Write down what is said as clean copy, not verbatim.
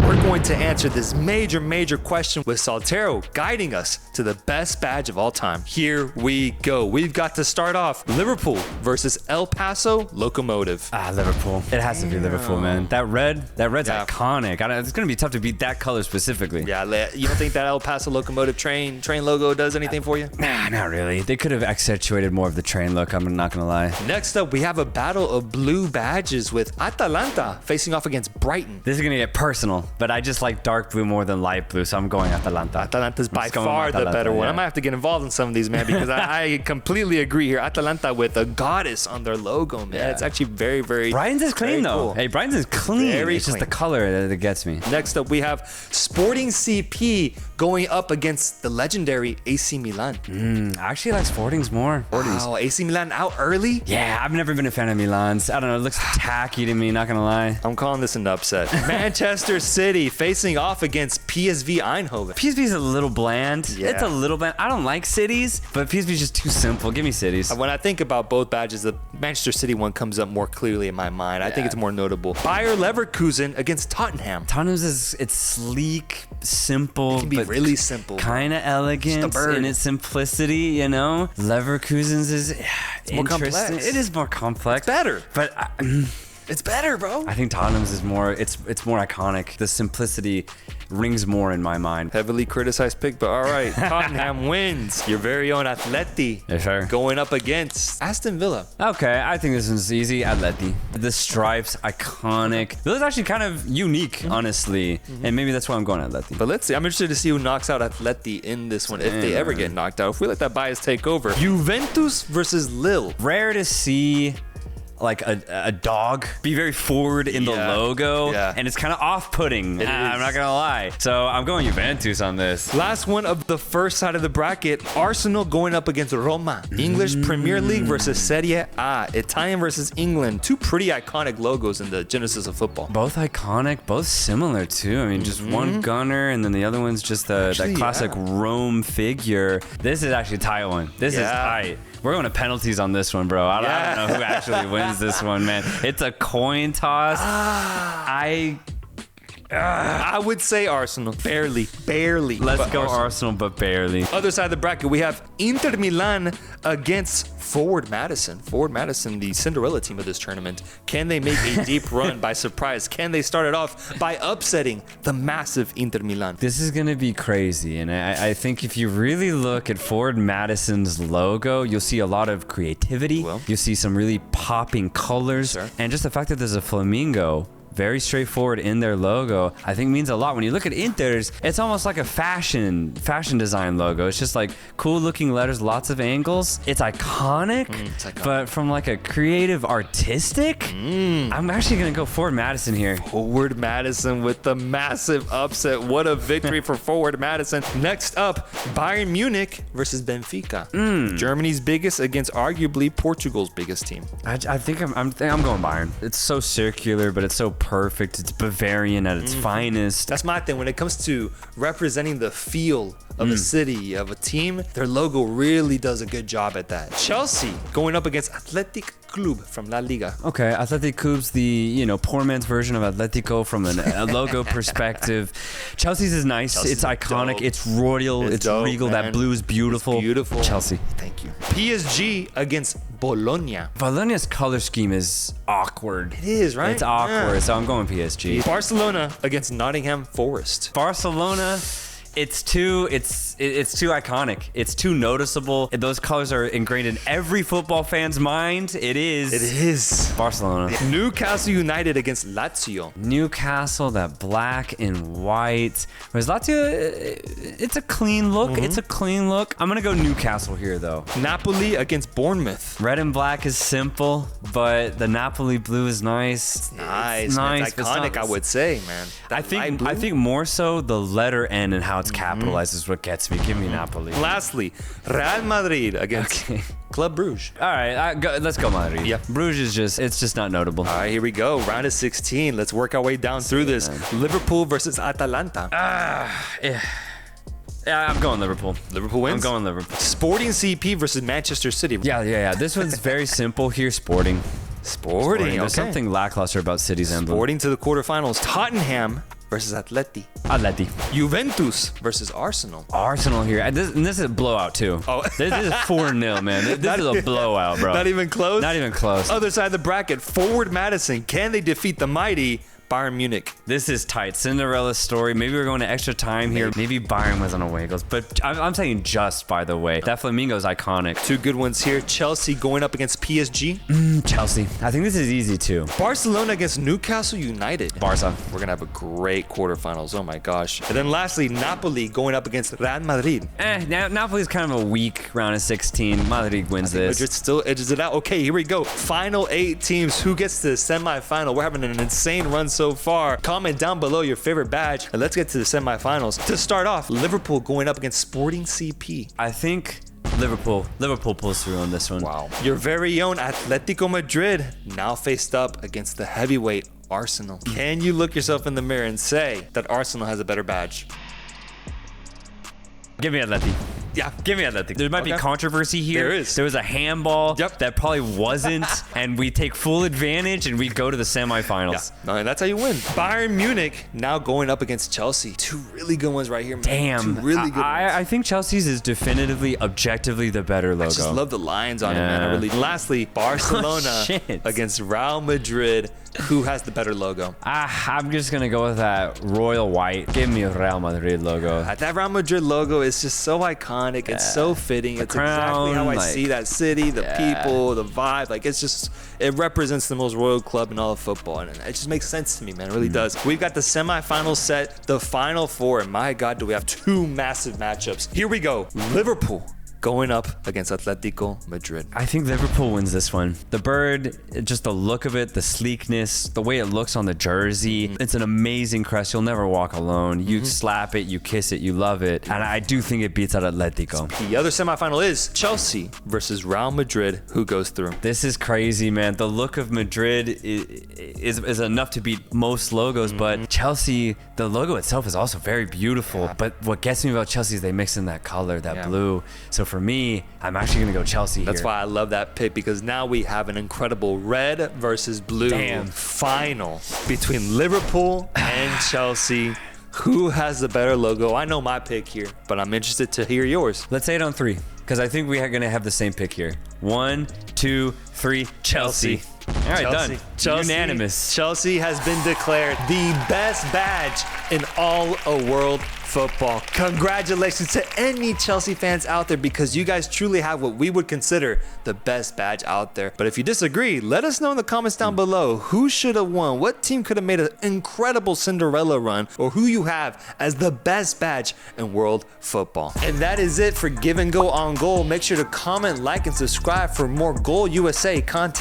we're going to answer this major question with Soltero guiding us to the best badge of all time. Here we go. We've got to start off Liverpool versus El Paso Locomotive. Liverpool. It has to be Liverpool, man. That red's iconic. It's going to be tough to beat that color specifically. Yeah, you don't think that El Paso Locomotive train logo does anything for you? Nah, not really. They could have accentuated more of the train look, I'm not going to lie. Next up, we have a battle of blue badges with Atalanta facing off against Brighton. This is going to get personal, but I just like dark blue more than light blue, so I'm going Atalanta. Atalanta's by far the better one. I might have to get involved in some of these, man, because I completely agree here. Atalanta with a goddess on their logo, man. Yeah. It's actually very, very Brighton's is clean, though. Cool. Hey, Brighton's is clean. It's just the color that gets me. Next up, we have Sporting CP going up against the legendary AC Milan. I actually like Sporting's more. Wow, AC Milan out early? Yeah, I've never been a fan of Milan's. I don't know, it looks tacky to me, not gonna lie. I'm calling this an upset. Manchester City facing off against PSV Eindhoven. PSV's a little bland. Yeah. It's a little bland. I don't like cities, but PSV's just too simple. Give me cities. When I think about both badges, the Manchester City one comes up more clearly in my mind. I think it's more notable. Bayer Leverkusen against Tottenham. Tottenham's it's sleek, simple, it can be really simple, kind of elegant in its simplicity, you know. Leverkusen's is more complex. It is more complex. It's better, but it's better, bro. I think Tottenham's is more. It's more iconic. The simplicity rings more in my mind. Heavily criticized pick, but all right. Tottenham wins. Your very own Atleti. Yes, sir. Going up against Aston Villa. Okay, I think this one's easy. Atleti. The stripes, iconic. This is actually kind of unique, honestly. And maybe that's why I'm going Atleti. But let's see. I'm interested to see who knocks out Atleti in this one, if they ever get knocked out. If we let that bias take over. Juventus versus Lille. Rare to see like a dog be very forward in the logo, and it's kind of off-putting. I'm not gonna lie. So I'm going Juventus on this. Last one of the first side of the bracket, Arsenal going up against Roma. English Premier League versus Serie A. Italian versus England. Two pretty iconic logos in the genesis of football. Both iconic, both similar too. I mean, just one gunner and then the other one's just that classic Rome figure. This is actually a tight one. This is tight. We're going to penalties on this one, bro. I don't know who actually wins this one, man. It's a coin toss. I would say Arsenal. Barely. Let's go Arsenal, but barely. Other side of the bracket, we have Inter Milan against Forward Madison. Forward Madison, the Cinderella team of this tournament. Can they make a deep run by surprise? Can they start it off by upsetting the massive Inter Milan? This is going to be crazy. And I think if you really look at Forward Madison's logo, you'll see a lot of creativity. You'll see some really popping colors. And just the fact that there's a flamingo, very straightforward in their logo, I think means a lot. When you look at Inter's, it's almost like a fashion design logo. It's just like cool looking letters, lots of angles. It's iconic, but from like a creative, artistic, I'm actually gonna go Forward Madison here. Forward Madison with the massive upset. What a victory for Forward Madison. Next up, Bayern Munich versus Benfica. Germany's biggest against arguably Portugal's biggest team. I think I'm going Bayern. It's so circular, but it's so perfect. It's Bavarian at its finest. That's my thing. When it comes to representing the feel of a city, of a team, their logo really does a good job at that. Chelsea going up against Athletic Club from La Liga. Okay, Athletic Club's the, poor man's version of Atletico from a logo perspective. Chelsea's is nice. It's iconic. Dope. It's royal. It's dope, regal. Man. That blue is beautiful. It's beautiful. Chelsea. Thank you. PSG against Bologna. Bologna's color scheme is awkward. It is, right? It's awkward, so I'm going PSG. Barcelona against Nottingham Forest. Barcelona, it's too iconic. It's too noticeable. Those colors are ingrained in every football fan's mind. It is Barcelona. Newcastle United against Lazio. Newcastle, that black and white. Whereas Lazio, it's a clean look. It's a clean look. I'm gonna go Newcastle here though. Napoli against Bournemouth. Red and black is simple, but the Napoli blue is nice. It's nice. It's iconic, I would say, man. I think more so the letter N and how it's capitalized is what gets me. Give me Napoli. Lastly, Real Madrid against Club Bruges. All right, let's go Madrid. Yep. Bruges it's just not notable. All right, here we go. Round of 16. Let's work our way down through this. Man. Liverpool versus Atalanta. Yeah, I'm going Liverpool. Liverpool wins? I'm going Liverpool. Sporting CP versus Manchester City. Yeah. This one's very simple here. Sporting. There's something lackluster about City's emblem. Sporting to the quarterfinals. Tottenham versus Atleti. Atleti. Juventus versus Arsenal. Arsenal here. And this is a blowout, too. Oh. This is 4-0, man. This is a blowout, bro. Not even close? Not even close. Other side of the bracket, Forward Madison. Can they defeat the mighty Bayern Munich? This is tight. Cinderella story. Maybe we're going to extra time here. Maybe Bayern was on away goals. But I'm saying just, by the way. That Flamingo is iconic. Two good ones here. Chelsea going up against PSG. Chelsea. I think this is easy, too. Barcelona against Newcastle United. Barca. We're going to have a great quarterfinals. Oh, my gosh. And then lastly, Napoli going up against Real Madrid. Napoli's kind of a weak round of 16. Madrid wins this. Madrid still edges it out. Okay, here we go. Final 8 teams. Who gets to the semifinal? We're having an insane run so far. Comment down below your favorite badge, and let's get to the semifinals. To start off, Liverpool going up against Sporting CP. I think Liverpool pulls through on this one. Wow. Your very own Atletico Madrid now faced up against the heavyweight Arsenal. Can you look yourself in the mirror and say that Arsenal has a better badge? Give me Atleti. Yeah, give me Atleti. There might be controversy here. There is. There was a handball that probably wasn't, and we take full advantage and we go to the semifinals. Yeah, no, and that's how you win. Bayern Munich now going up against Chelsea. Two really good ones right here, man. Damn. Two really good ones. I think Chelsea's is definitively, objectively the better logo. I just love the lines on it, man. I really. Lastly, Barcelona against Real Madrid. Who has the better logo? I'm just going to go with that royal white. Give me a Real Madrid logo. That Real Madrid logo is just so iconic. It's so fitting. It's exactly how I see that city, the people, the vibe. Like, it's just, it represents the most royal club in all of football. And it just makes sense to me, man. It really does. We've got the semifinals set, the final 4. And my God, do we have 2 massive matchups. Here we go. Liverpool going up against Atletico Madrid. I think Liverpool wins this one. The bird, just the look of it, the sleekness, the way it looks on the jersey. It's an amazing crest. You'll never walk alone. You slap it, you kiss it, you love it. And I do think it beats out Atletico. The other semifinal is Chelsea versus Real Madrid. Who goes through? This is crazy, man. The look of Madrid is enough to beat most logos, but Chelsea, the logo itself is also very beautiful. Yeah. But what gets me about Chelsea is they mix in that color, that blue. So for me, I'm actually going to go Chelsea That's why I love that pick, because now we have an incredible red versus blue final between Liverpool and Chelsea. Who has the better logo? I know my pick here, but I'm interested to hear yours. Let's say it on 3, because I think we are going to have the same pick here. 1, 2, 3, Chelsea. All right, done. Chelsea, unanimous. Chelsea has been declared the best badge in all of world football. Congratulations to any Chelsea fans out there, because you guys truly have what we would consider the best badge out there. But if you disagree, let us know in the comments down below. Who should have won? What team could have made an incredible Cinderella run? Or who you have as the best badge in world football? And that is it for Give and Go on Goal. Make sure to comment, like, and subscribe for more Goal USA content.